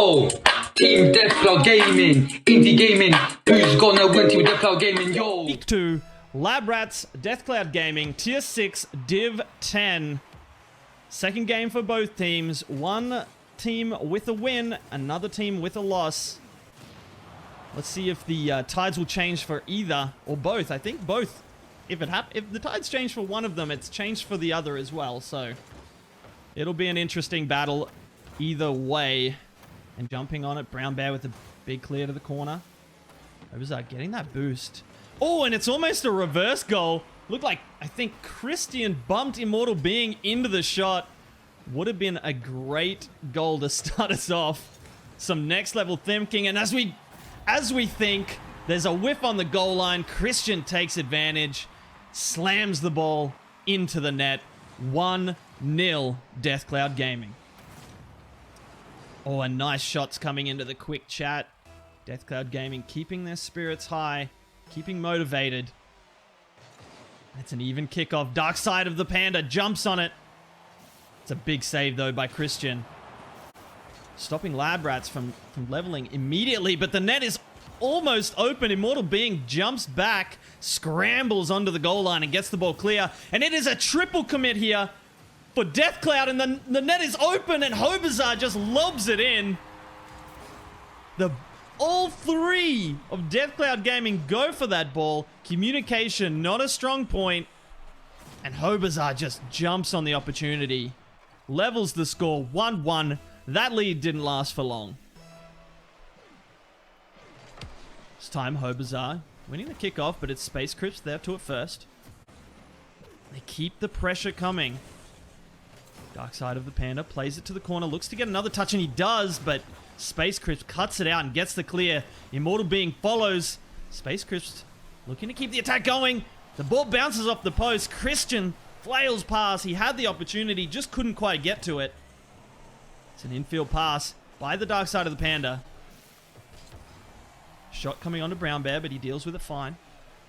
Yo, Team Death Cloud Gaming, Indie Gaming, who's gonna win Team Death Cloud Gaming, yo? Week 2, Lab Rats, Death Cloud Gaming, Tier 6, Div 10. Second game for both teams. One team with a win, another team with a loss. Let's see if the tides will change for either or both. I think both. If the tides change for one of them, it's changed for the other as well. So it'll be an interesting battle either way. And jumping on it, Brown Bear with a big clear to the corner. Obazar getting that boost. Oh, and it's almost a reverse goal. Looked like, I think, Christian bumped Immortal Being into the shot. Would have been a great goal to start us off. Some next level thinking. And as we think, there's a whiff on the goal line. Christian takes advantage. Slams the ball into the net. 1-0 Death Cloud Gaming. Oh, and nice shots coming into the quick chat. Death Cloud Gaming keeping their spirits high. Keeping motivated. That's an even kickoff. Dark Side of the Panda jumps on it. It's a big save, though, by Christian. Stopping Lab Rats from leveling immediately, but the net is almost open. Immortal Being jumps back, scrambles onto the goal line and gets the ball clear. And it is a triple commit here for Death Cloud, and the net is open, and Hobazar just lobs it in. All three of Death Cloud Gaming go for that ball. Communication, not a strong point. And Hobazar just jumps on the opportunity. Levels the score 1-1. That lead didn't last for long. This time, Hobazar winning the kickoff, but it's Space Crisp there to it first. They keep the pressure coming. Dark Side of the Panda plays it to the corner, looks to get another touch, and he does, but Space Crisp cuts it out and gets the clear. Immortal Being follows. Space Crisp looking to keep the attack going. The ball bounces off the post. Christian flails past. He had the opportunity, just couldn't quite get to it. It's an infield pass by the Dark Side of the Panda. Shot coming onto Brown Bear, but he deals with it fine.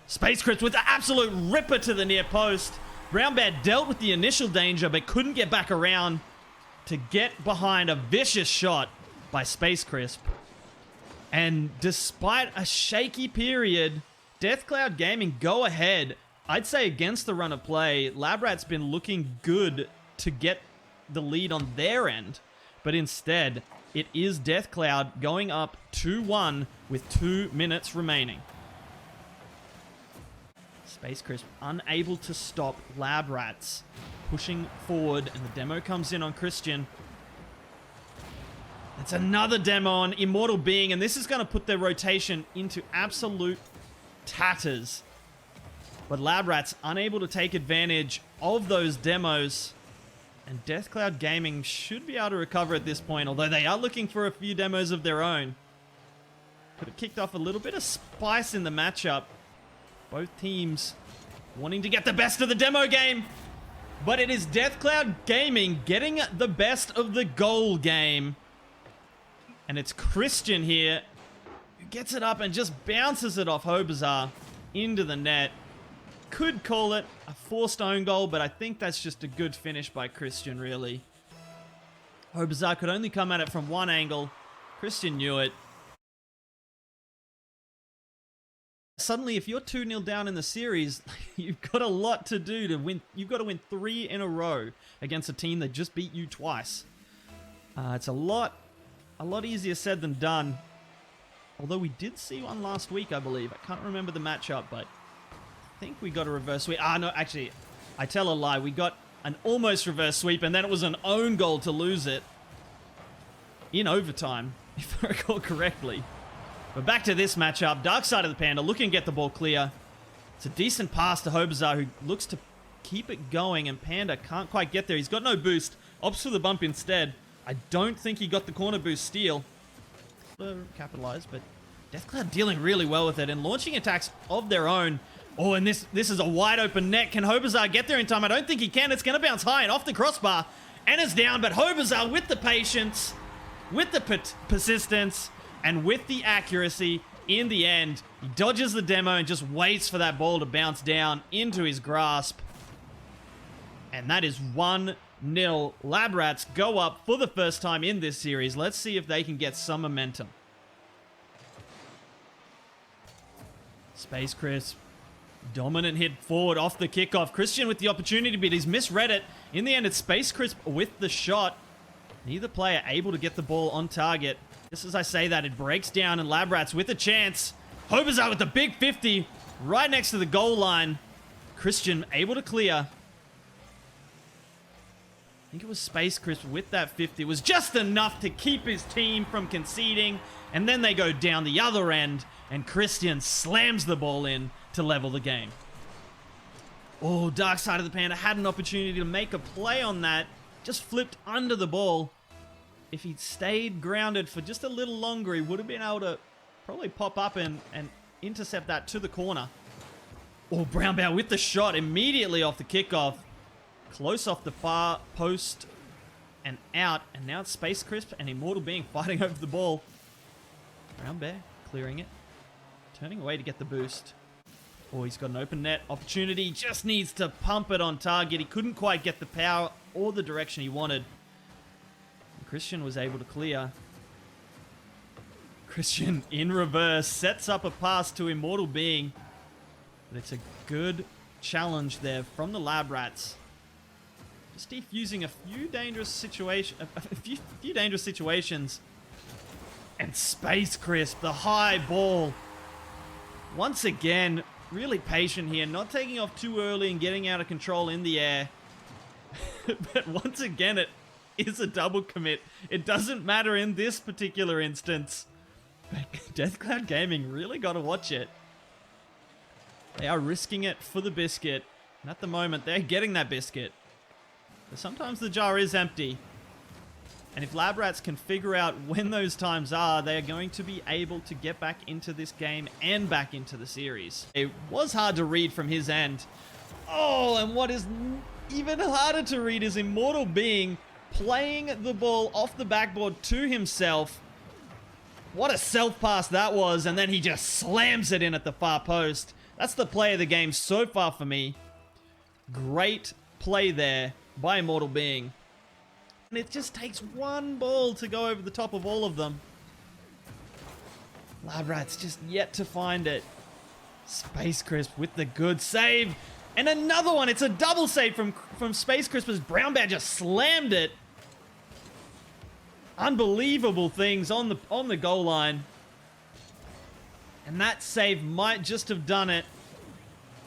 Space Crisp with the absolute ripper to the near post. Brown Bear dealt with the initial danger, but couldn't get back around to get behind a vicious shot by Space Crisp. And despite a shaky period, Death Cloud Gaming go ahead. I'd say against the run of play, Lab Rat's been looking good to get the lead on their end. But instead, it is Death Cloud going up 2-1 with 2 minutes remaining. Space Crisp unable to stop Lab Rats pushing forward, and the demo comes in on Christian. It's another demo on Immortal Being, and this is going to put their rotation into absolute tatters. But Lab Rats unable to take advantage of those demos, and Death Cloud Gaming should be able to recover at this point, although they are looking for a few demos of their own. Could have kicked off a little bit of spice in the matchup. Both teams wanting to get the best of the demo game, but it is Death Cloud Gaming getting the best of the goal game. And it's Christian here who gets it up and just bounces it off Hobazar into the net. Could call it a forced own goal, but I think that's just a good finish by Christian, really. Hobazar could only come at it from one angle. Christian knew it. Suddenly, if you're 2-0 down in the series, you've got a lot to do to win. You've got to win 3 in a row against a team that just beat you twice. It's a lot easier said than done. Although we did see one last week, I believe. I can't remember the matchup, but I think we got a reverse sweep. No, actually, I tell a lie. We got an almost reverse sweep, and then it was an own goal to lose it in overtime, if I recall correctly. But back to this matchup. Dark Side of the Panda looking to get the ball clear. It's a decent pass to Hobazar, who looks to keep it going, and Panda can't quite get there. He's got no boost. Opts for the bump instead. I don't think he got the corner boost steal. Capitalized, but Death Cloud dealing really well with it and launching attacks of their own. Oh, and this is a wide open net. Can Hobazar get there in time? I don't think he can. It's going to bounce high and off the crossbar. And it's down, but Hobazar with the patience, with the persistence, and with the accuracy in the end, he dodges the demo and just waits for that ball to bounce down into his grasp. And that is 1-0 1-0. Lab Rats go up for the first time in this series. Let's see if they can get some momentum. Space Crisp. Dominant hit forward off the kickoff. Christian with the opportunity, but he's misread it. In the end, it's Space Crisp with the shot. Neither player able to get the ball on target. Just as I say that, it breaks down, and Lab Rats with a chance. Hobazar with the big 50 right next to the goal line. Christian able to clear. I think it was Space Crisp with that 50. It was just enough to keep his team from conceding. And then they go down the other end, and Christian slams the ball in to level the game. Oh, Dark Side of the Panda had an opportunity to make a play on that. Just flipped under the ball. If he'd stayed grounded for just a little longer, he would have been able to probably pop up and intercept that to the corner. Oh, Brown Bear with the shot immediately off the kickoff. Close off the far post and out. And now it's Space Crisp and Immortal Being fighting over the ball. Brown Bear clearing it. Turning away to get the boost. Oh, he's got an open net opportunity. Just needs to pump it on target. He couldn't quite get the power or the direction he wanted. And Christian was able to clear. Christian in reverse sets up a pass to Immortal Being. But it's a good challenge there from the Lab Rats. Just defusing a few dangerous situations. And Space Crisp, the high ball. Once again, really patient here, not taking off too early and getting out of control in the air. But once again, it is a double commit. It doesn't matter in this particular instance. But Deathcloud Gaming really got to watch it. They are risking it for the biscuit. And at the moment, they're getting that biscuit. But sometimes the jar is empty. And if Lab Rats can figure out when those times are, they are going to be able to get back into this game and back into the series. It was hard to read from his end. Oh, and what is even harder to read is Immortal Being playing the ball off the backboard to himself. What a self-pass that was, and then he just slams it in at the far post. That's the play of the game so far for me. Great play there by Immortal Being. And it just takes one ball to go over the top of all of them. Lab Rats just yet to find it. Space Crisp with the good save. And another one. It's a double save from Space Crisp as Brown Bear just slammed it. Unbelievable things on the goal line. And that save might just have done it.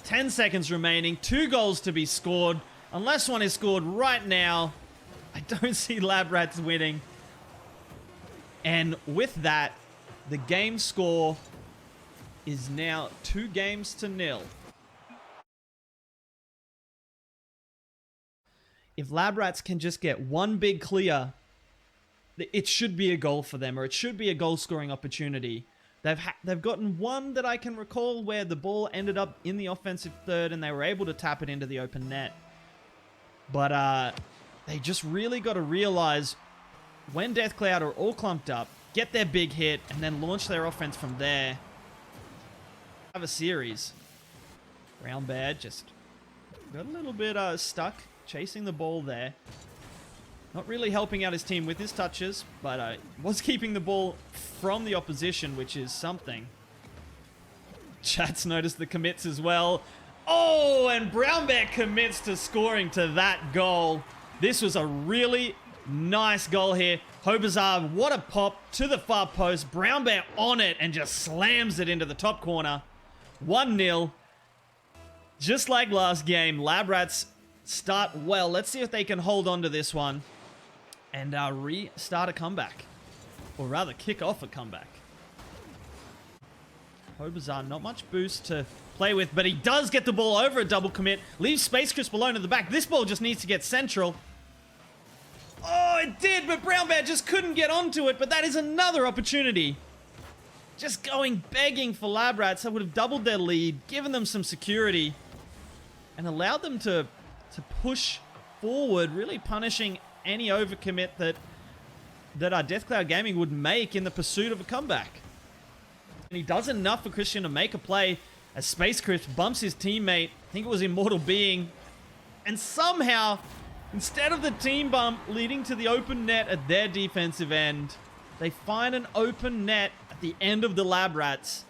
10 seconds remaining. 2 goals to be scored. Unless one is scored right now, I don't see Lab Rats winning. And with that, the game score is now 2-0. If Lab Rats can just get one big clear, it should be a goal for them, or it should be a goal-scoring opportunity. They've gotten one that I can recall where the ball ended up in the offensive third and they were able to tap it into the open net. But they just really got to realize when Deathcloud are all clumped up, get their big hit, and then launch their offense from there. Have a series. Brown Bear just got a little bit stuck chasing the ball there. Not really helping out his team with his touches, but was keeping the ball from the opposition, which is something. Chat's noticed the commits as well. Oh, and Brown Bear commits to scoring to that goal. This was a really nice goal here. Hobazar, what a pop to the far post. Brown Bear on it and just slams it into the top corner. 1-0. Just like last game, Lab Rats start well. Let's see if they can hold on to this one and restart a comeback. Or rather, kick off a comeback. Hobazar, not much boost to play with, but he does get the ball over a double commit. Leaves Space Crisp alone in the back. This ball just needs to get central. Oh, it did, but Brown Bear just couldn't get onto it, but that is another opportunity. Just going begging for Lab Rats. That would have doubled their lead, given them some security, and allowed them to push forward, really punishing any overcommit that our Deathcloud Gaming would make in the pursuit of a comeback. And he does enough for Christian to make a play as Space Crisp bumps his teammate, I think it was Immortal Being, and somehow Instead of the team bump leading to the open net at their defensive end, they find an open net at the end of the Lab Rats.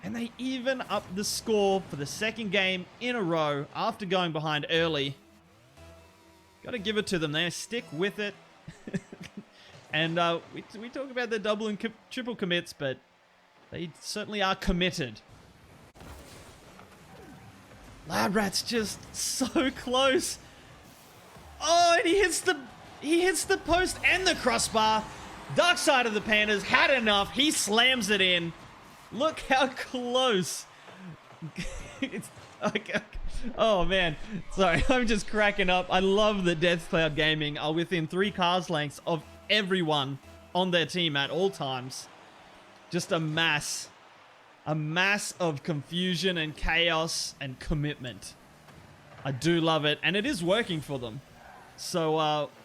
And they even up the score for the second game in a row after going behind early. Gotta give it to them. They stick with it. And we talk about their double and triple commits, but they certainly are committed. Lab Rat's just so close. Oh, and he hits the post and the crossbar. Dark side of the Pandas had enough. He slams it in. Look how close. It's like, oh man, sorry, I'm just cracking up. I love that Death Cloud Gaming are within 3 cars lengths of everyone on their team at all times. Just a mass of confusion and chaos and commitment. I do love it, and it is working for them. So,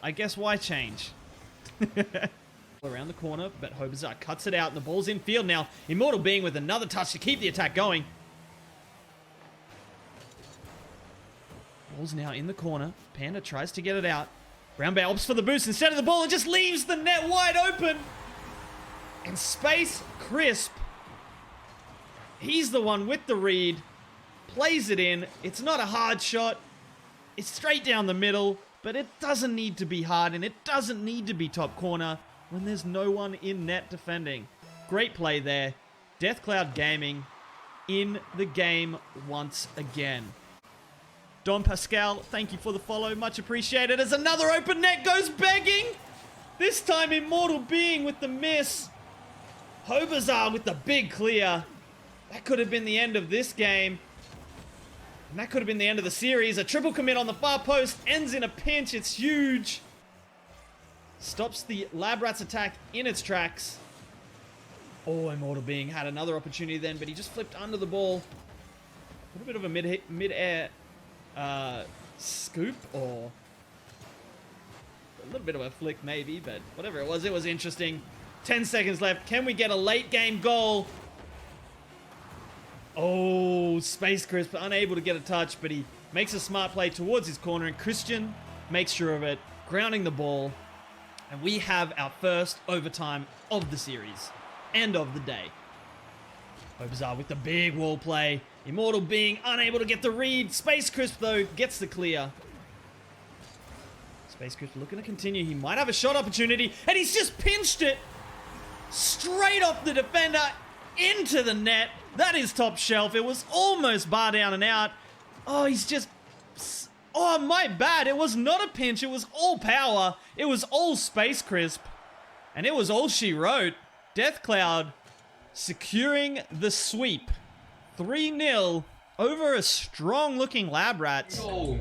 I guess why change? Around the corner, but Hobazar cuts it out, and the ball's in field now. Immortal Being with another touch to keep the attack going. Ball's now in the corner. Panda tries to get it out. Brown Bear opts for the boost instead of the ball and just leaves the net wide open. And Space Crisp, he's the one with the read, plays it in. It's not a hard shot. It's straight down the middle, but it doesn't need to be hard, and it doesn't need to be top corner when there's no one in net defending. Great play there. Death Cloud Gaming in the game once again. Don Pascal, thank you for the follow. Much appreciated. As another open net goes begging. This time Immortal Being with the miss. Hobazar with the big clear. That could have been the end of this game. And that could have been the end of the series. A triple commit on the far post ends in a pinch. It's huge. Stops the Lab Rats attack in its tracks. Oh, Immortal Being had another opportunity then, but he just flipped under the ball. A little bit of a mid-air scoop, or a little bit of a flick maybe, but whatever it was interesting. 10 seconds left. Can we get a late game goal? Oh, Space Crisp unable to get a touch, but he makes a smart play towards his corner, and Christian makes sure of it, grounding the ball. And we have our first overtime of the series and of the day. Hobazar with the big wall play. Immortal Being unable to get the read. Space Crisp, though, gets the clear. Space Crisp looking to continue. He might have a shot opportunity, and he's just pinched it straight off the defender into the net. That is top shelf. It was almost bar down and out. Oh, he's just... Oh, my bad. It was not a pinch. It was all power. It was all Space Crisp. And it was all she wrote. Death Cloud securing the sweep. 3-0 over a strong-looking Lab Rats. Yo,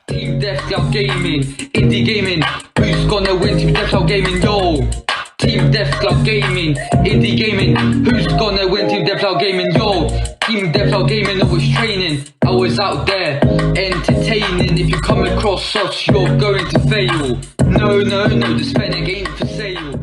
Team Death Cloud Gaming, Indie Gaming. Who's gonna win Team Death Cloud Gaming? Yo, Team Death Cloud Gaming, Indie Gaming. Who's gonna win Team Death Cloud Gaming? Yo, Team Death Cloud Gaming. I was training, I was out there entertaining. If you come across us, you're going to fail. No, this Fennec ain't for sale.